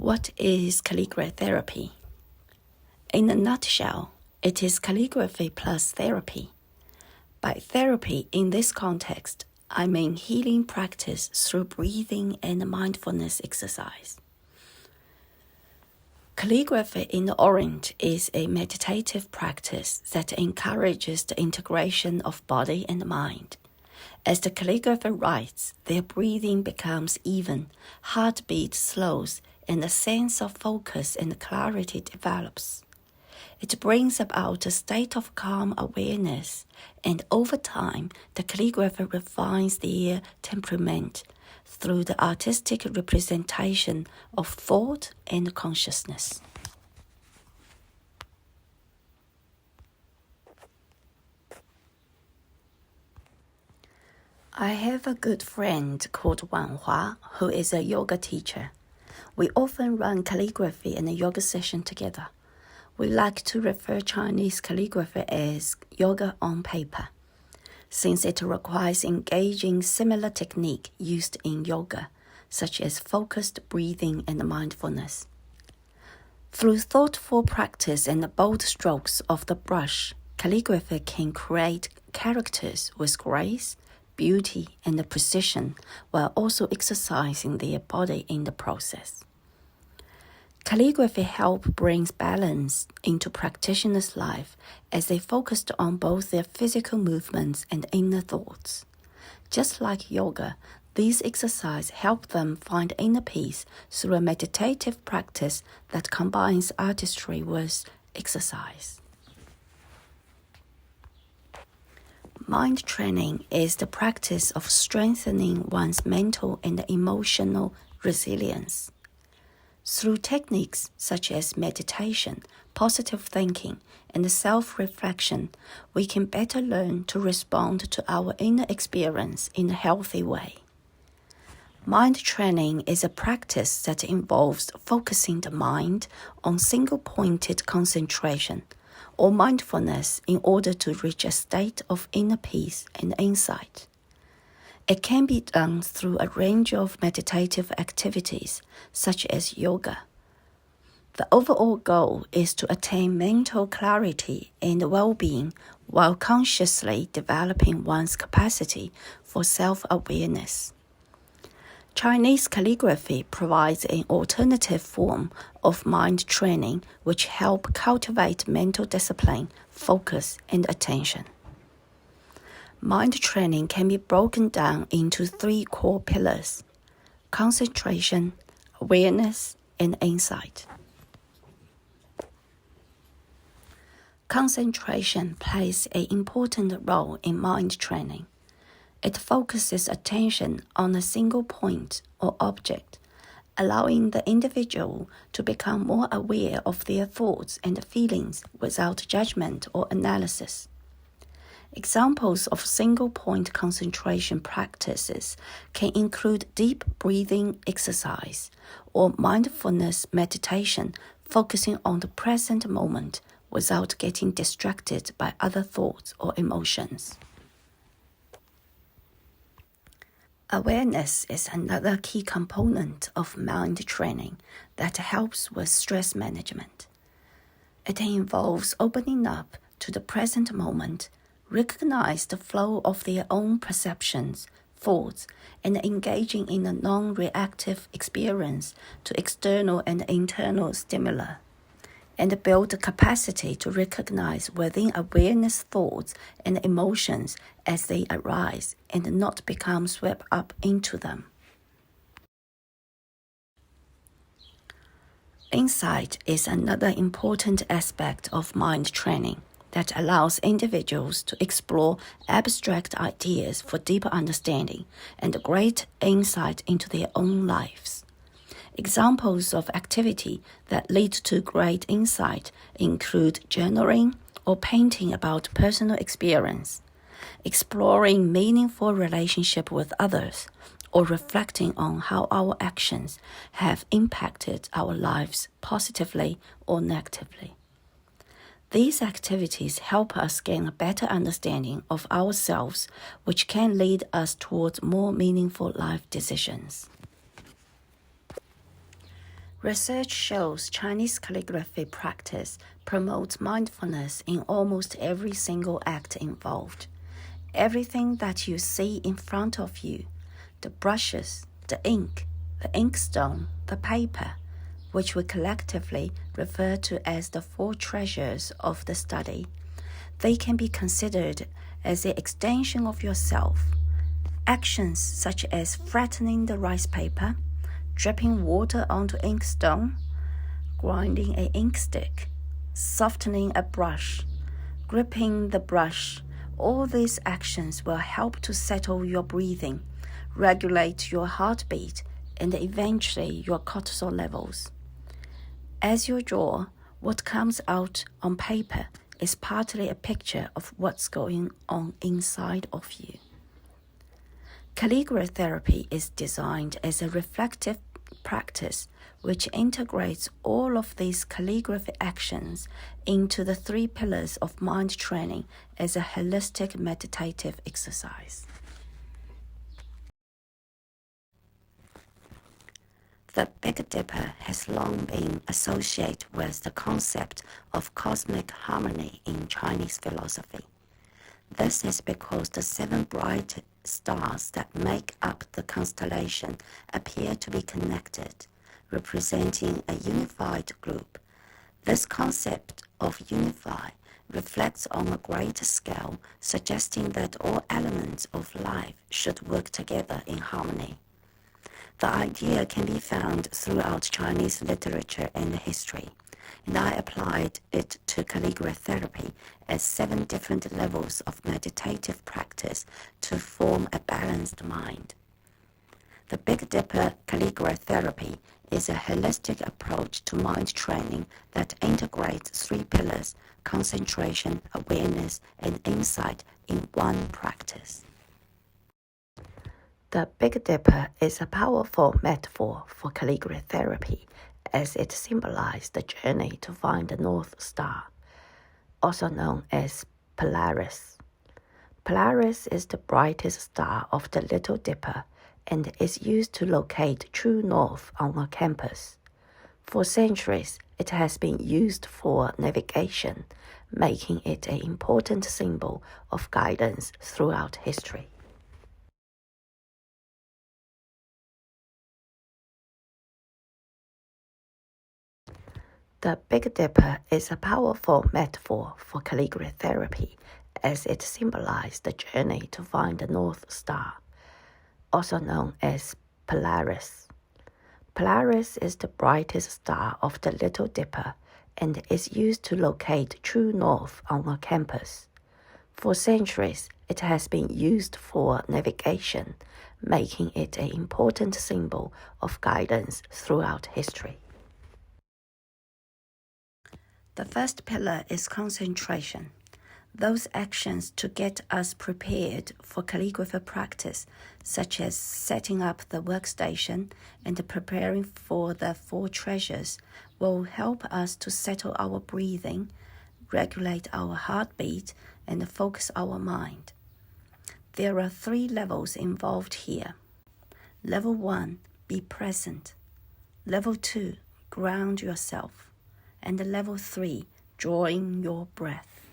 What is calligraphy? In a nutshell, it is calligraphy plus therapy. By therapy in this context, I mean healing practice through breathing and mindfulness exercise. Calligraphy in the Orient is a meditative practice that encourages the integration of body and mind. As the calligrapher writes, their breathing becomes even, heartbeat slows, and a sense of focus and clarity develops. It brings about a state of calm awareness, and over time, the calligrapher refines their temperament through the artistic representation of thought and consciousness. I have a good friend called Wan Hua, who is a yoga teacher. We often run calligraphy and a yoga session together. We like to refer Chinese calligraphy as yoga on paper, since it requires engaging similar technique used in yoga, such as focused breathing and mindfulness. Through thoughtful practice and bold strokes of the brush, calligraphy can create characters with grace, beauty, and precision, while also exercising their body in the process. Calligraphy helps bring balance into practitioners' life as they focused on both their physical movements and inner thoughts. Just like yoga, these exercises help them find inner peace through a meditative practice that combines artistry with exercise. Mind training is the practice of strengthening one's mental and emotional resilience. Through techniques such as meditation, positive thinking, and self-reflection, we can better learn to respond to our inner experience in a healthy way. Mind training is a practice that involves focusing the mind on single-pointed concentration or mindfulness in order to reach a state of inner peace and insight. It can be done through a range of meditative activities, such as yoga. The overall goal is to attain mental clarity and well-being while consciously developing one's capacity for self-awareness. Chinese calligraphy provides an alternative form of mind training which helps cultivate mental discipline, focus, and attention. Mind training can be broken down into 3 core pillars: concentration, awareness, and insight. Concentration plays an important role in mind training. It focuses attention on a single point or object, allowing the individual to become more aware of their thoughts and feelings without judgment or analysis. Examples of single-point concentration practices can include deep breathing exercise or mindfulness meditation, focusing on the present moment without getting distracted by other thoughts or emotions. Awareness is another key component of mind training that helps with stress management. It involves opening up to the present moment, recognize the flow of their own perceptions, thoughts, and engaging in a non-reactive experience to external and internal stimuli, and build the capacity to recognize within awareness thoughts and emotions as they arise and not become swept up into them. Insight is another important aspect of mind training that allows individuals to explore abstract ideas for deeper understanding and great insight into their own lives. Examples of activity that lead to great insight include journaling or painting about personal experience, exploring meaningful relationship with others, or reflecting on how our actions have impacted our lives positively or negatively. These activities help us gain a better understanding of ourselves, which can lead us towards more meaningful life decisions. Research shows Chinese calligraphy practice promotes mindfulness in almost every single act involved. Everything that you see in front of you, the brushes, the ink, the inkstone, the paper, which we collectively refer to as the four treasures of the study, they can be considered as the extension of yourself. Actions such as flattening the rice paper, dripping water onto inkstone, grinding an inkstick, softening a brush, gripping the brush, all these actions will help to settle your breathing, regulate your heartbeat, and eventually your cortisol levels. As you draw, what comes out on paper is partly a picture of what's going on inside of you. Calligratherapy is designed as a reflective practice which integrates all of these calligraphy actions into the 3 pillars of mind training as a holistic meditative exercise. The Big Dipper has long been associated with the concept of cosmic harmony in Chinese philosophy. This is because the 7 bright stars that make up the constellation appear to be connected, representing a unified group. This concept of unify reflects on a greater scale, suggesting that all elements of life should work together in harmony. The idea can be found throughout Chinese literature and history, and I applied it to calligratherapy as 7 different levels of meditative practice to form a balanced mind. The Big Dipper calligratherapy is a holistic approach to mind training that integrates 3 pillars: concentration, awareness, and insight in one practice. The Big Dipper is a powerful metaphor for calligratherapy, as it symbolizes the journey to find the North Star, also known as Polaris. Polaris is the brightest star of the Little Dipper and is used to locate true north on a campus. For centuries, it has been used for navigation, making it an important symbol of guidance throughout history. The Big Dipper is a powerful metaphor for calligratherapy, as it symbolizes the journey to find the North Star, also known as Polaris. Polaris is the brightest star of the Little Dipper and is used to locate true north on a campus. For centuries, it has been used for navigation, making it an important symbol of guidance throughout history. The first pillar is concentration. Those actions to get us prepared for calligraphy practice, such as setting up the workstation and preparing for the 4 treasures, will help us to settle our breathing, regulate our heartbeat, and focus our mind. There are 3 levels involved here. Level 1, be present. Level 2, ground yourself. And level 3, drawing your breath.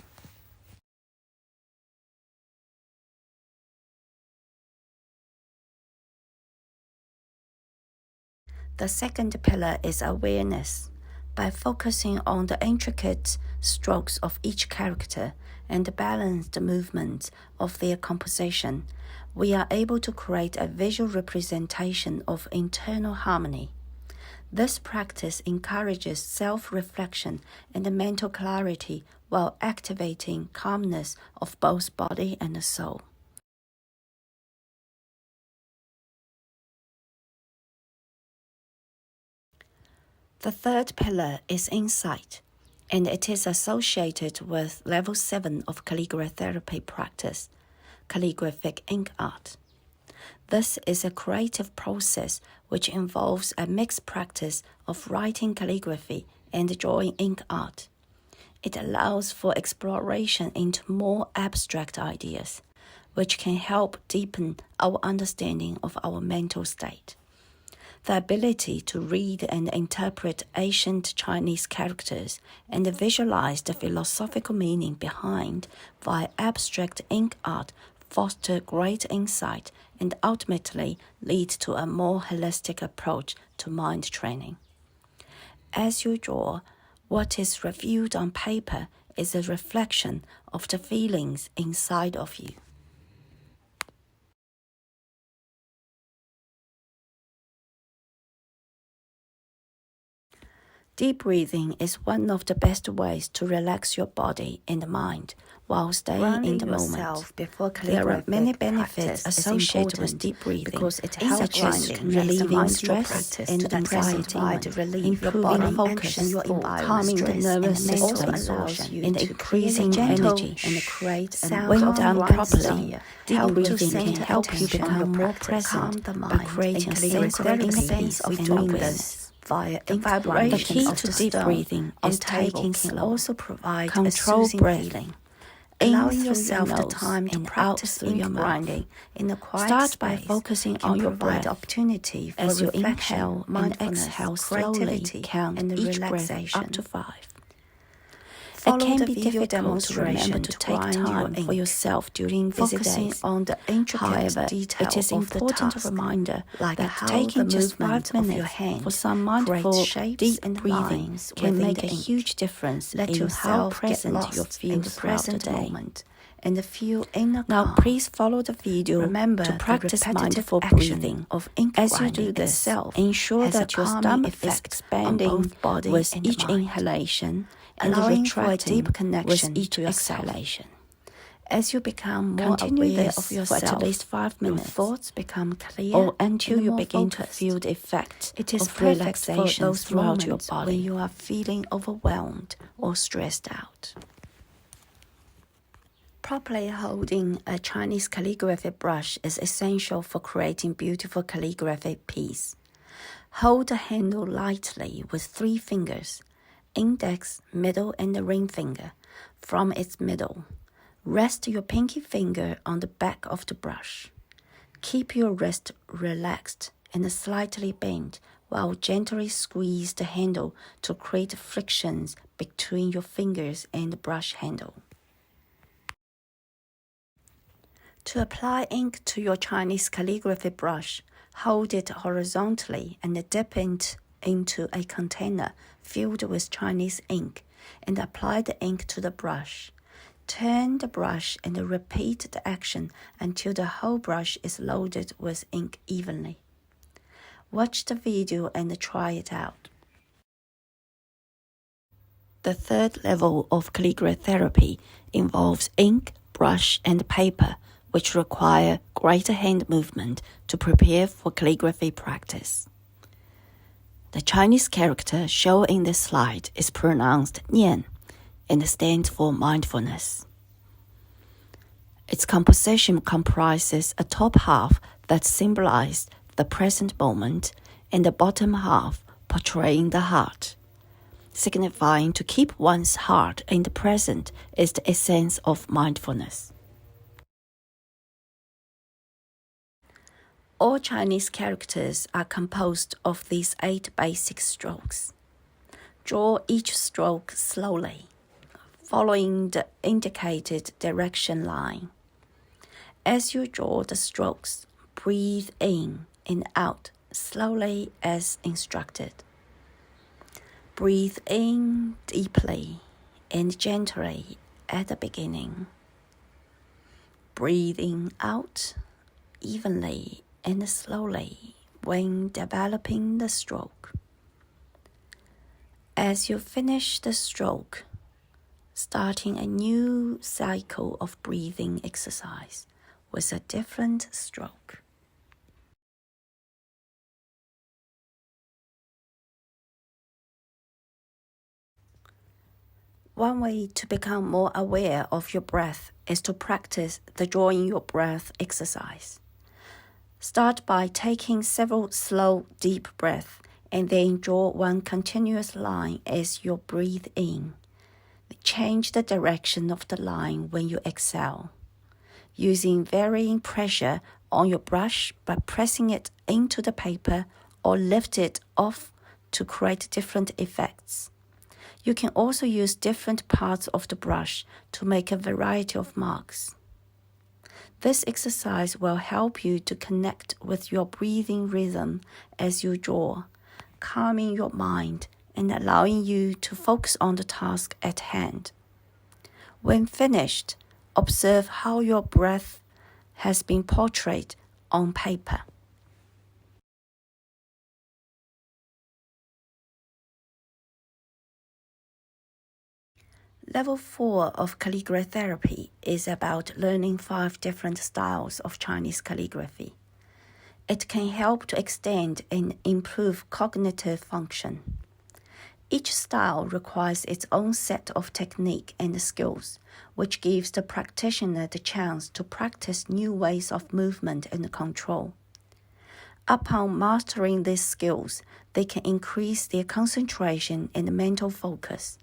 The second pillar is awareness. By focusing on the intricate strokes of each character and the balanced movement of their composition, we are able to create a visual representation of internal harmony. This practice encourages self-reflection and mental clarity while activating calmness of both body and soul. The third pillar is insight, and it is associated with level 7 of calligratherapy practice, calligraphic ink art. This is a creative process which involves a mixed practice of writing calligraphy and drawing ink art. It allows for exploration into more abstract ideas, which can help deepen our understanding of our mental state. The ability to read and interpret ancient Chinese characters and visualize the philosophical meaning behind via abstract ink art foster great insight and ultimately lead to a more holistic approach to mind training. As you draw, what is revealed on paper is a reflection of the feelings inside of you. Deep breathing is one of the best ways to relax your body and mind while staying in the moment. There are many benefits associated with deep breathing, such as relieving stress and anxiety, improving focus, calming the nervous system, and increasing energy. And when done properly, deep breathing can help you become more present by creating a sense of inner peace of doing this. The key to deep breathing is taking slow, controlled breathing. Allowing yourself the time to practice through your mouth. Start by focusing on your breath opportunity as you inhale and exhale slowly. Count each breath up to 5. It can be difficult to remember to take time for yourself during busy days. However, it is important reminder that taking just 5 minutes for some mindful deep breathing can make a huge difference in how present you feel throughout the day. And feel inner calm. Now, please follow the video to practice mindful breathing. As you do this, ensure that your stomach is expanding with each inhalation and retracting with each exhalation. As you become more aware of yourself for at least 5 minutes, your thoughts become clear or until you begin to feel the effect of relaxation throughout your body when you are feeling overwhelmed or stressed out. Properly holding a Chinese calligraphy brush is essential for creating beautiful calligraphy piece. Hold the handle lightly with 3 fingers, index, middle, and the ring finger, from its middle. Rest your pinky finger on the back of the brush. Keep your wrist relaxed and slightly bent while gently squeeze the handle to create frictions between your fingers and the brush handle. To apply ink to your Chinese calligraphy brush, hold it horizontally and dip it into a container filled with Chinese ink and apply the ink to the brush. Turn the brush and repeat the action until the whole brush is loaded with ink evenly. Watch the video and try it out. The third level of calligraphy involves ink, brush, and paper, which require greater hand movement to prepare for calligraphy practice. The Chinese character shown in this slide is pronounced Nian and stands for mindfulness. Its composition comprises a top half that symbolizes the present moment and the bottom half portraying the heart. Signifying to keep one's heart in the present is the essence of mindfulness. All Chinese characters are composed of these 8 basic strokes. Draw each stroke slowly, following the indicated direction line. As you draw the strokes, breathe in and out slowly as instructed. Breathe in deeply and gently at the beginning. Breathing out evenly and slowly when developing the stroke. As you finish the stroke, starting a new cycle of breathing exercise with a different stroke. One way to become more aware of your breath is to practice the drawing your breath exercise. Start by taking several slow, deep breaths and then draw one continuous line as you breathe in. Change the direction of the line when you exhale, using varying pressure on your brush by pressing it into the paper or lift it off to create different effects. You can also use different parts of the brush to make a variety of marks. This exercise will help you to connect with your breathing rhythm as you draw, calming your mind and allowing you to focus on the task at hand. When finished, observe how your breath has been portrayed on paper. Level 4 of Calligratherapy is about learning 5 different styles of Chinese calligraphy. It can help to extend and improve cognitive function. Each style requires its own set of technique and skills, which gives the practitioner the chance to practice new ways of movement and control. Upon mastering these skills, they can increase their concentration and mental focus,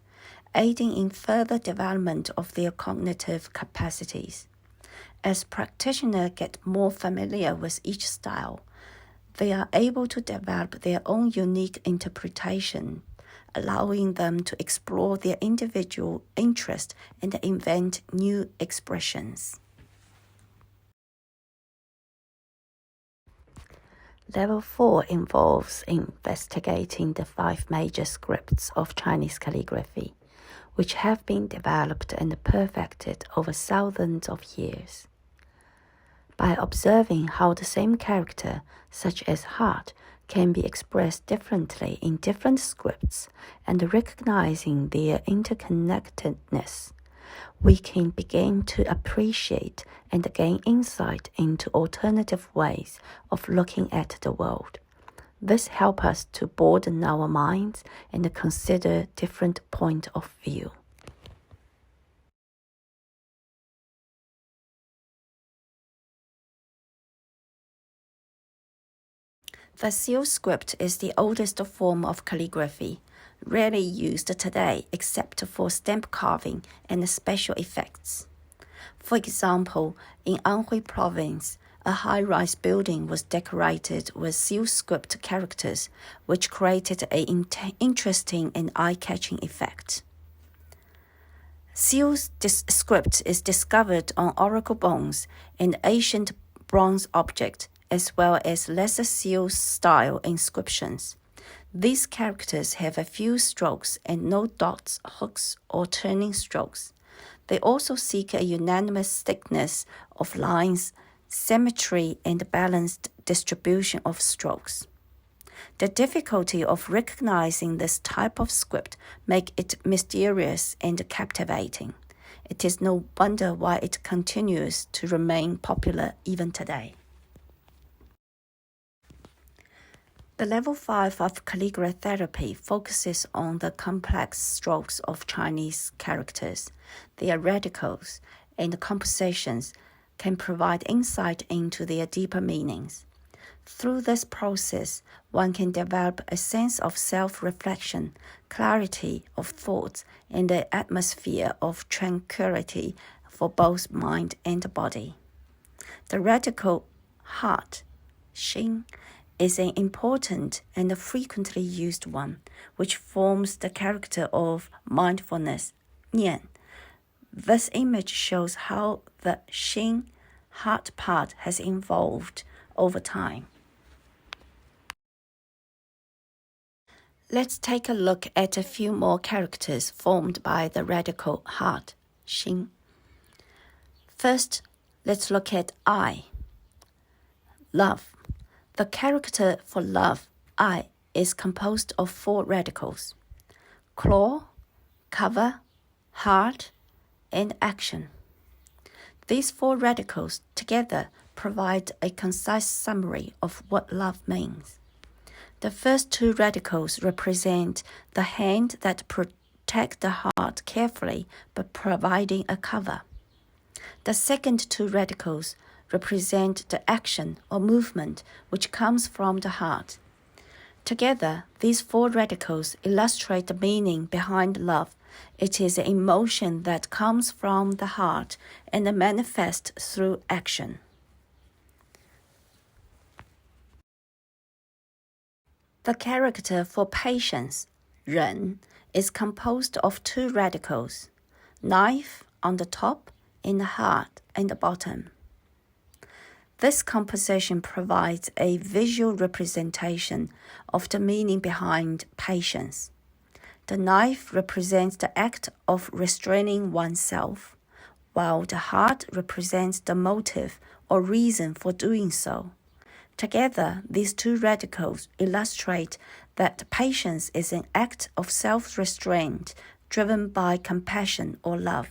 aiding in further development of their cognitive capacities. As practitioners get more familiar with each style, they are able to develop their own unique interpretation, allowing them to explore their individual interest and invent new expressions. Level 4 involves investigating the 5 major scripts of Chinese calligraphy, which have been developed and perfected over thousands of years. By observing how the same character, such as heart, can be expressed differently in different scripts and recognizing their interconnectedness, we can begin to appreciate and gain insight into alternative ways of looking at the world. This helps us to broaden our minds and consider different points of view. The seal script is the oldest form of calligraphy, rarely used today except for stamp carving and special effects. For example, in Anhui Province, a high-rise building was decorated with seal script characters, which created an interesting and eye-catching effect. Seal script is discovered on oracle bones and ancient bronze objects, as well as lesser seal style inscriptions. These characters have a few strokes and no dots, hooks, or turning strokes. They also seek a unanimous thickness of lines, symmetry, and balanced distribution of strokes. The difficulty of recognizing this type of script makes it mysterious and captivating. It is no wonder why it continues to remain popular even today. The level 5 of calligratherapy focuses on the complex strokes of Chinese characters. Their radicals and compositions can provide insight into their deeper meanings. Through this process, one can develop a sense of self-reflection, clarity of thoughts, and an atmosphere of tranquility for both mind and body. The radical heart, Xin, is an important and frequently used one, which forms the character of mindfulness, Nian. This image shows how the Xin heart part has evolved over time. Let's take a look at a few more characters formed by the radical heart, Xin. First, let's look at I, love. The character for love, I, is composed of 4 radicals: claw, cover, heart, and action. These 4 radicals together provide a concise summary of what love means. The first 2 radicals represent the hand that protects the heart carefully by providing a cover. The second 2 radicals represent the action or movement which comes from the heart. Together, these 4 radicals illustrate the meaning behind love. It is an emotion that comes from the heart and manifests through action. The character for patience, 人, is composed of two radicals, knife on the top and heart in the bottom. This composition provides a visual representation of the meaning behind patience. The knife represents the act of restraining oneself, while the heart represents the motive or reason for doing so. Together, these two radicals illustrate that patience is an act of self-restraint driven by compassion or love.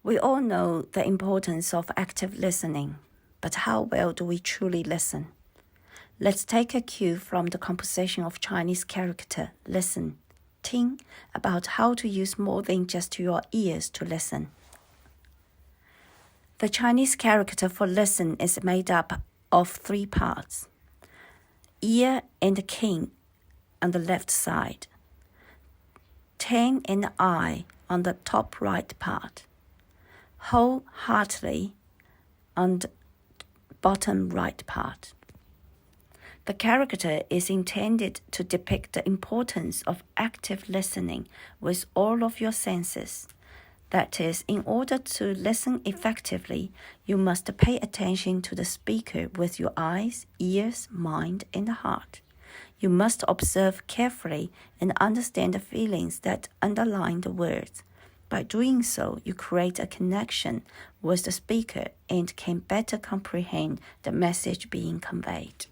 We all know the importance of active listening, but how well do we truly listen? Let's take a cue from the composition of Chinese character listen, 听, about how to use more than just your ears to listen. The Chinese character for listen is made up of three parts: ear and king on the left side, ten and eye on the top right part, wholeheartedly on the bottom right part. The character is intended to depict the importance of active listening with all of your senses. That is, in order to listen effectively, you must pay attention to the speaker with your eyes, ears, mind, and heart. You must observe carefully and understand the feelings that underline the words. By doing so, you create a connection with the speaker and can better comprehend the message being conveyed.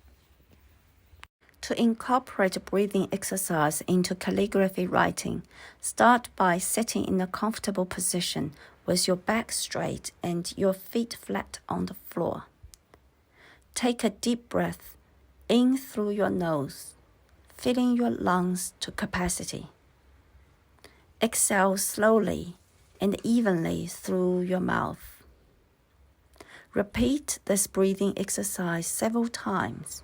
To incorporate breathing exercise into calligraphy writing, start by sitting in a comfortable position with your back straight and your feet flat on the floor. Take a deep breath in through your nose, filling your lungs to capacity. Exhale slowly and evenly through your mouth. Repeat this breathing exercise several times.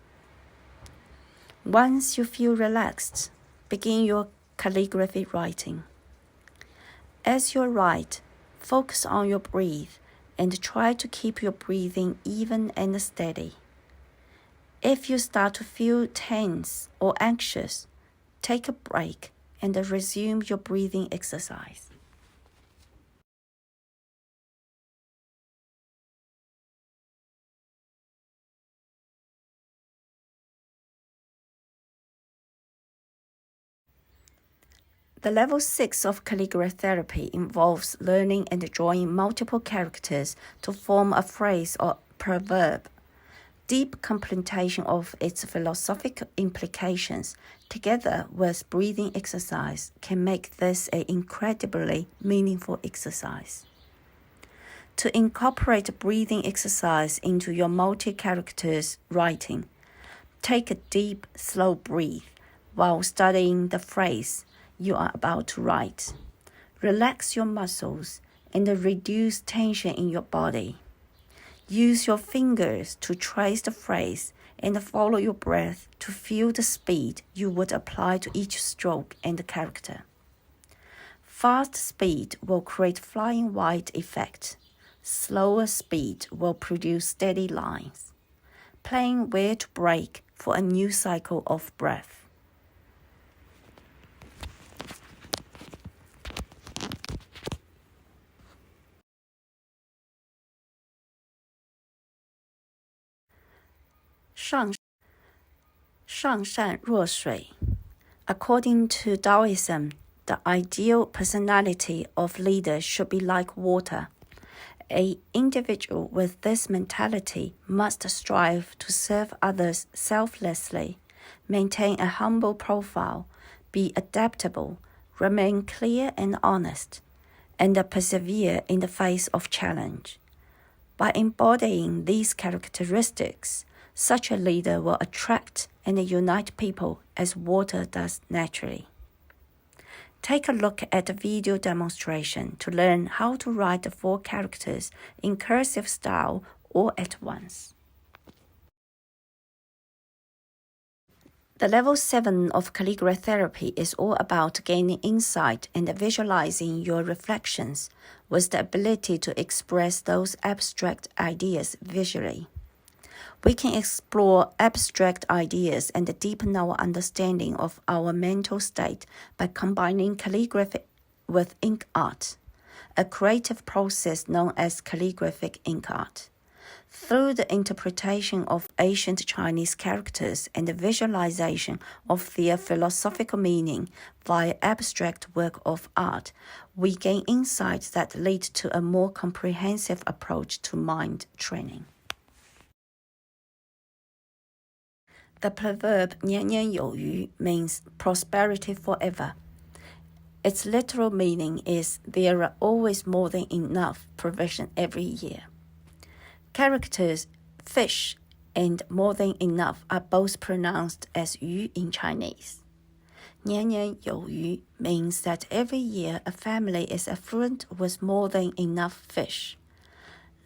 Once you feel relaxed, begin your calligraphy writing. As you write, focus on your breath and try to keep your breathing even and steady. If you start to feel tense or anxious, take a break and resume your breathing exercise. The level 6 of calligraphy involves learning and drawing multiple characters to form a phrase or proverb. Deep contemplation of its philosophical implications, together with breathing exercise, can make this an incredibly meaningful exercise. To incorporate breathing exercise into your multi-characters writing, take a deep, slow breath while studying the phrase you are about to write. Relax your muscles and reduce tension in your body. Use your fingers to trace the phrase and follow your breath to feel the speed you would apply to each stroke and character. Fast speed will create flying wide effect. Slower speed will produce steady lines. Playing where to break for a new cycle of breath. Shang Shan Ruo Shui. According to Taoism, the ideal personality of leader should be like water. An individual with this mentality must strive to serve others selflessly, maintain a humble profile, be adaptable, remain clear and honest, and persevere in the face of challenge. By embodying these characteristics, such a leader will attract and unite people as water does naturally. Take a look at the video demonstration to learn how to write the 4 characters in cursive style or at once. The level 7 of calligraphy is all about gaining insight and visualizing your reflections with the ability to express those abstract ideas visually. We can explore abstract ideas and deepen our understanding of our mental state by combining calligraphy with ink art, a creative process known as calligraphic ink art. Through the interpretation of ancient Chinese characters and the visualization of their philosophical meaning via abstract work of art, we gain insights that lead to a more comprehensive approach to mind training. The proverb 年年有余 means prosperity forever. Its literal meaning is there are always more than enough provision every year. Characters fish and more than enough are both pronounced as 鱼 in Chinese. 年年有余 means that every year a family is affluent with more than enough fish.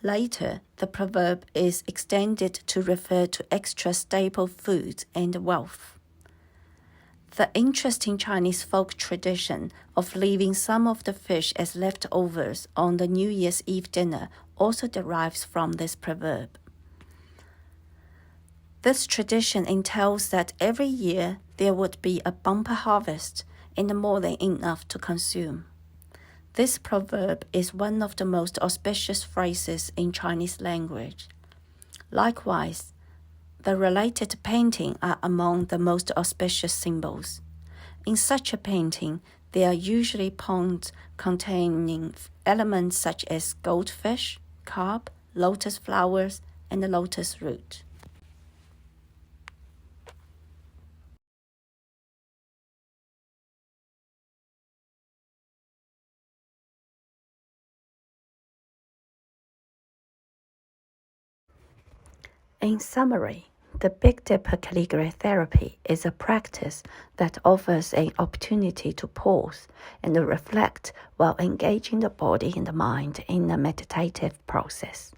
Later, the proverb is extended to refer to extra staple food and wealth. The interesting Chinese folk tradition of leaving some of the fish as leftovers on the New Year's Eve dinner also derives from this proverb. This tradition entails that every year there would be a bumper harvest and more than enough to consume. This proverb is one of the most auspicious phrases in Chinese language. Likewise, the related painting are among the most auspicious symbols. In such a painting, there are usually ponds containing elements such as goldfish, carp, lotus flowers, and the lotus root. In summary, the Big Dipper Calligratherapy is a practice that offers an opportunity to pause and reflect while engaging the body and the mind in a meditative process.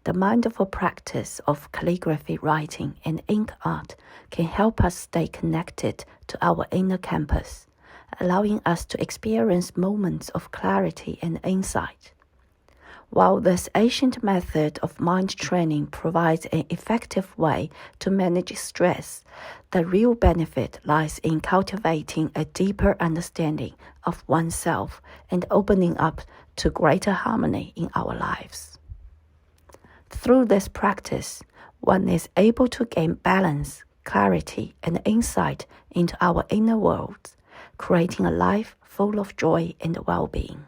The mindful practice of calligraphy writing and ink art can help us stay connected to our inner campus, allowing us to experience moments of clarity and insight. While this ancient method of mind training provides an effective way to manage stress, the real benefit lies in cultivating a deeper understanding of oneself and opening up to greater harmony in our lives. Through this practice, one is able to gain balance, clarity, and insight into our inner world, creating a life full of joy and well-being.